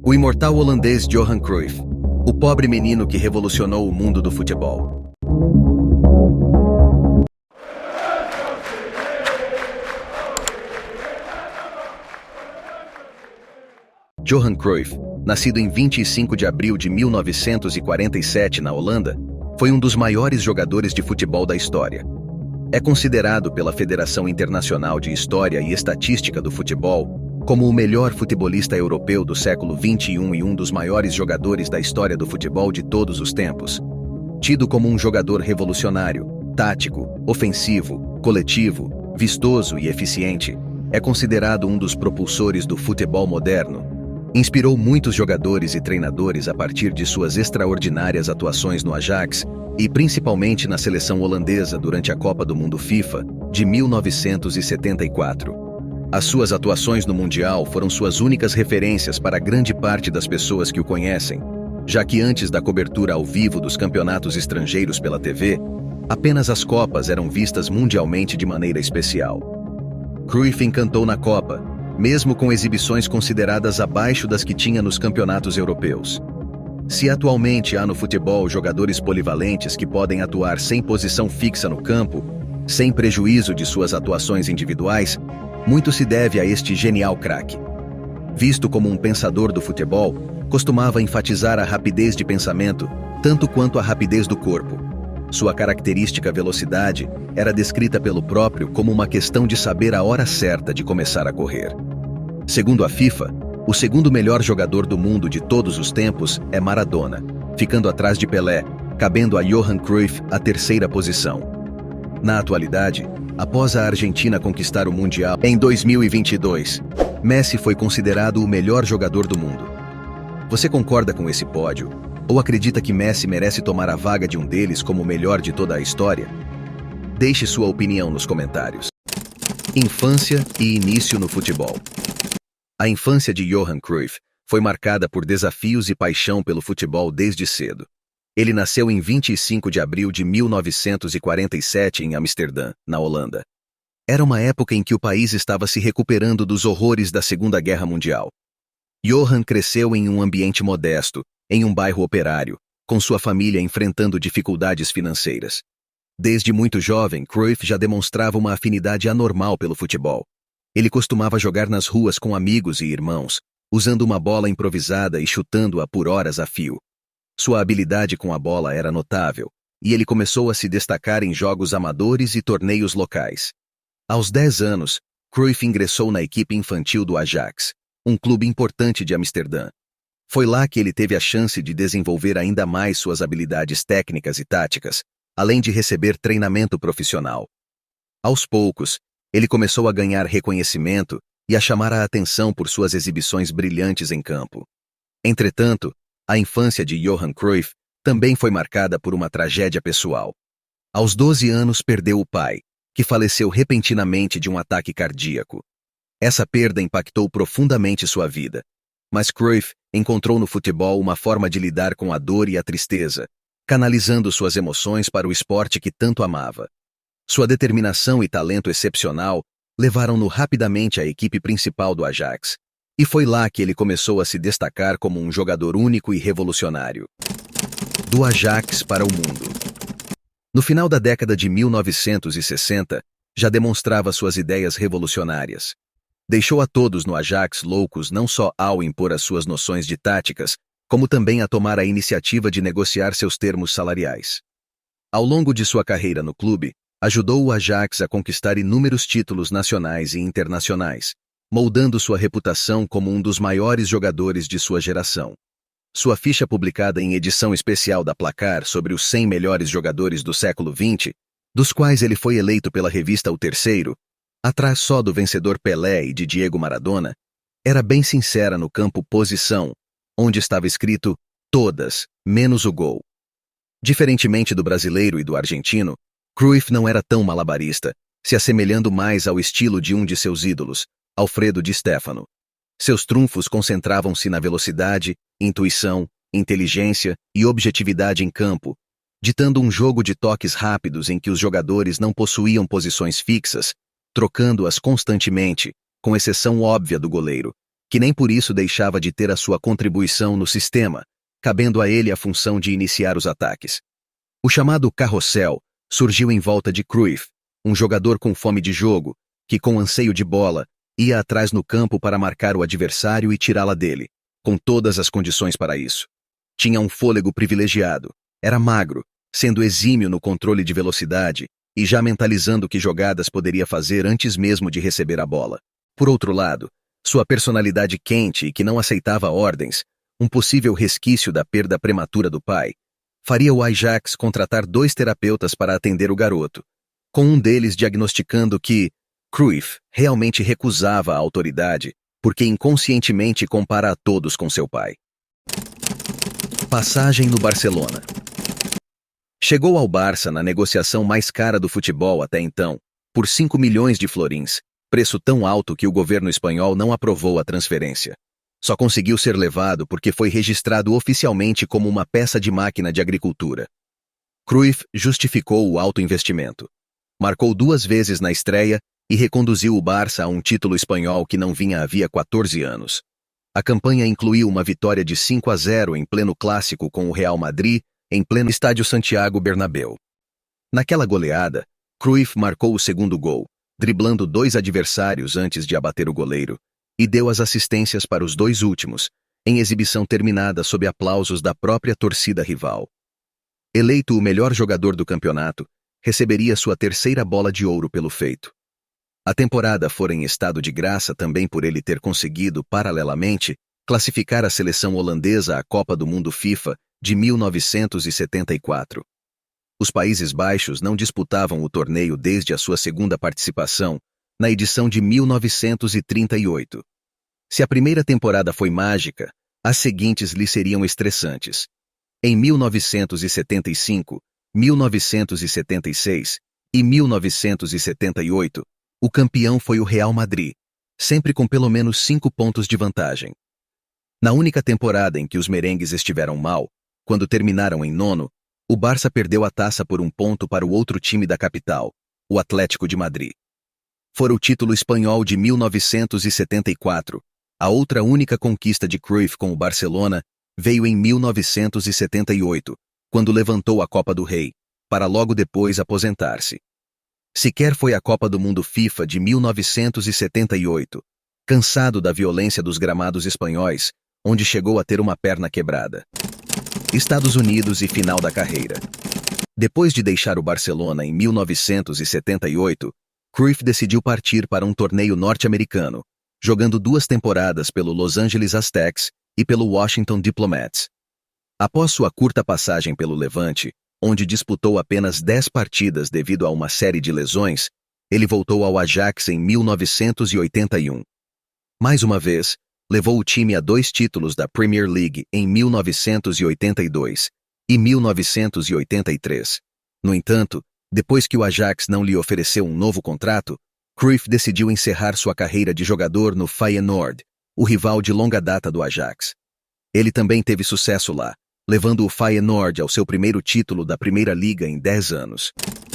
O imortal holandês Johan Cruyff, o pobre menino que revolucionou o mundo do futebol. Johan Cruyff, nascido em 25 de abril de 1947 na Holanda, foi um dos maiores jogadores de futebol da história. É considerado pela Federação Internacional de História e Estatística do Futebol como o melhor futebolista europeu do século XXI e um dos maiores jogadores da história do futebol de todos os tempos. Tido como um jogador revolucionário, tático, ofensivo, coletivo, vistoso e eficiente, é considerado um dos propulsores do futebol moderno. Inspirou muitos jogadores e treinadores a partir de suas extraordinárias atuações no Ajax e principalmente na seleção holandesa durante a Copa do Mundo FIFA de 1974. As suas atuações no Mundial foram suas únicas referências para grande parte das pessoas que o conhecem, já que antes da cobertura ao vivo dos campeonatos estrangeiros pela TV, apenas as Copas eram vistas mundialmente de maneira especial. Cruyff encantou na Copa, mesmo com exibições consideradas abaixo das que tinha nos campeonatos europeus. Se atualmente há no futebol jogadores polivalentes que podem atuar sem posição fixa no campo, sem prejuízo de suas atuações individuais, muito se deve a este genial craque. Visto como um pensador do futebol, costumava enfatizar a rapidez de pensamento, tanto quanto a rapidez do corpo. Sua característica velocidade era descrita pelo próprio como uma questão de saber a hora certa de começar a correr. Segundo a FIFA, o segundo melhor jogador do mundo de todos os tempos é Maradona, ficando atrás de Pelé, cabendo a Johan Cruyff a terceira posição. Na atualidade, após a Argentina conquistar o Mundial em 2022, Messi foi considerado o melhor jogador do mundo. Você concorda com esse pódio? Ou acredita que Messi merece tomar a vaga de um deles como o melhor de toda a história? Deixe sua opinião nos comentários. Infância e início no futebol. A infância de Johan Cruyff foi marcada por desafios e paixão pelo futebol desde cedo. Ele nasceu em 25 de abril de 1947 em Amsterdã, na Holanda. Era uma época em que o país estava se recuperando dos horrores da Segunda Guerra Mundial. Johan cresceu em um ambiente modesto, em um bairro operário, com sua família enfrentando dificuldades financeiras. Desde muito jovem, Cruyff já demonstrava uma afinidade anormal pelo futebol. Ele costumava jogar nas ruas com amigos e irmãos, usando uma bola improvisada e chutando-a por horas a fio. Sua habilidade com a bola era notável, e ele começou a se destacar em jogos amadores e torneios locais. Aos 10 anos, Cruyff ingressou na equipe infantil do Ajax, um clube importante de Amsterdã. Foi lá que ele teve a chance de desenvolver ainda mais suas habilidades técnicas e táticas, além de receber treinamento profissional. Aos poucos, ele começou a ganhar reconhecimento e a chamar a atenção por suas exibições brilhantes em campo. Entretanto, a infância de Johan Cruyff também foi marcada por uma tragédia pessoal. Aos 12 anos perdeu o pai, que faleceu repentinamente de um ataque cardíaco. Essa perda impactou profundamente sua vida, mas Cruyff encontrou no futebol uma forma de lidar com a dor e a tristeza, canalizando suas emoções para o esporte que tanto amava. Sua determinação e talento excepcional levaram-no rapidamente à equipe principal do Ajax, e foi lá que ele começou a se destacar como um jogador único e revolucionário. Do Ajax para o mundo. No final da década de 1960, já demonstrava suas ideias revolucionárias. Deixou a todos no Ajax loucos não só ao impor as suas noções de táticas, como também a tomar a iniciativa de negociar seus termos salariais. Ao longo de sua carreira no clube, ajudou o Ajax a conquistar inúmeros títulos nacionais e internacionais, moldando sua reputação como um dos maiores jogadores de sua geração. Sua ficha publicada em edição especial da Placar sobre os 100 melhores jogadores do século XX, dos quais ele foi eleito pela revista O Terceiro, atrás só do vencedor Pelé e de Diego Maradona, era bem sincera no campo posição, onde estava escrito todas, menos o gol. Diferentemente do brasileiro e do argentino, Cruyff não era tão malabarista, se assemelhando mais ao estilo de um de seus ídolos, Alfredo Di Stéfano. Seus trunfos concentravam-se na velocidade, intuição, inteligência e objetividade em campo, ditando um jogo de toques rápidos em que os jogadores não possuíam posições fixas, trocando-as constantemente, com exceção óbvia do goleiro, que nem por isso deixava de ter a sua contribuição no sistema, cabendo a ele a função de iniciar os ataques. O chamado carrossel surgiu em volta de Cruyff, um jogador com fome de jogo, que com anseio de bola, ia atrás no campo para marcar o adversário e tirá-la dele, com todas as condições para isso. Tinha um fôlego privilegiado, era magro, sendo exímio no controle de velocidade e já mentalizando que jogadas poderia fazer antes mesmo de receber a bola. Por outro lado, sua personalidade quente e que não aceitava ordens, um possível resquício da perda prematura do pai, faria o Ajax contratar 2 terapeutas para atender o garoto, com um deles diagnosticando que Cruyff realmente recusava a autoridade porque inconscientemente compara a todos com seu pai. Passagem no Barcelona. Chegou ao Barça na negociação mais cara do futebol até então, por 5 milhões de florins, preço tão alto que o governo espanhol não aprovou a transferência. Só conseguiu ser levado porque foi registrado oficialmente como uma peça de máquina de agricultura. Cruyff justificou o alto investimento. Marcou 2 vezes na estreia e reconduziu o Barça a um título espanhol que não vinha havia 14 anos. A campanha incluiu uma vitória de 5-0 em pleno clássico com o Real Madrid, em pleno estádio Santiago Bernabéu. Naquela goleada, Cruyff marcou o segundo gol, driblando 2 adversários antes de abater o goleiro, e deu as assistências para os 2 últimos, em exibição terminada sob aplausos da própria torcida rival. Eleito o melhor jogador do campeonato, receberia sua 3ª bola de ouro pelo feito. A temporada fora em estado de graça também por ele ter conseguido, paralelamente, classificar a seleção holandesa à Copa do Mundo FIFA de 1974. Os Países Baixos não disputavam o torneio desde a sua 2ª participação, na edição de 1938. Se a primeira temporada foi mágica, as seguintes lhe seriam estressantes. Em 1975, 1976 e 1978, o campeão foi o Real Madrid, sempre com pelo menos 5 pontos de vantagem. Na única temporada em que os merengues estiveram mal, quando terminaram em 9º, o Barça perdeu a taça por 1 ponto para o outro time da capital, o Atlético de Madrid. Fora o título espanhol de 1974, a outra única conquista de Cruyff com o Barcelona veio em 1978, quando levantou a Copa do Rei, para logo depois aposentar-se. Sequer foi a Copa do Mundo FIFA de 1978, cansado da violência dos gramados espanhóis, onde chegou a ter uma perna quebrada. Estados Unidos e final da carreira. Depois de deixar o Barcelona em 1978, Cruyff decidiu partir para um torneio norte-americano, jogando 2 temporadas pelo Los Angeles Aztecs e pelo Washington Diplomats. Após sua curta passagem pelo Levante, onde disputou apenas 10 partidas devido a uma série de lesões, ele voltou ao Ajax em 1981. Mais uma vez, levou o time a 2 títulos da Premier League em 1982 e 1983. No entanto, depois que o Ajax não lhe ofereceu um novo contrato, Cruyff decidiu encerrar sua carreira de jogador no Feyenoord, o rival de longa data do Ajax. Ele também teve sucesso lá, levando o Feyenoord ao seu primeiro título da Primeira Liga em 10 anos.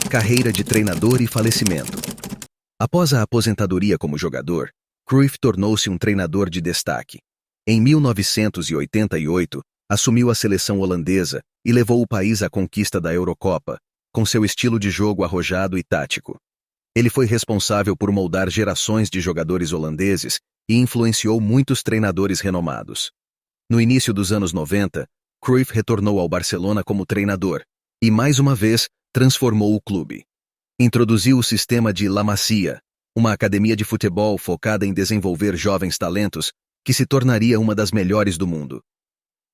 Carreira de treinador e falecimento. Após a aposentadoria como jogador, Cruyff tornou-se um treinador de destaque. Em 1988, assumiu a seleção holandesa e levou o país à conquista da Eurocopa, com seu estilo de jogo arrojado e tático. Ele foi responsável por moldar gerações de jogadores holandeses e influenciou muitos treinadores renomados. No início dos anos 90, Cruyff retornou ao Barcelona como treinador e, mais uma vez, transformou o clube. Introduziu o sistema de La Masia, uma academia de futebol focada em desenvolver jovens talentos que se tornaria uma das melhores do mundo.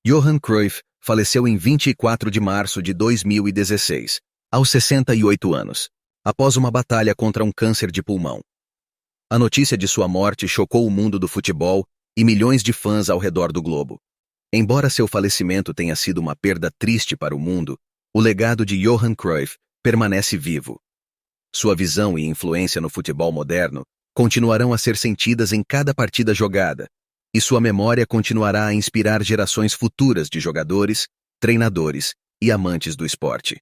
Johan Cruyff faleceu em 24 de março de 2016, aos 68 anos, após uma batalha contra um câncer de pulmão. A notícia de sua morte chocou o mundo do futebol e milhões de fãs ao redor do globo. Embora seu falecimento tenha sido uma perda triste para o mundo, o legado de Johan Cruyff permanece vivo. Sua visão e influência no futebol moderno continuarão a ser sentidas em cada partida jogada, e sua memória continuará a inspirar gerações futuras de jogadores, treinadores e amantes do esporte.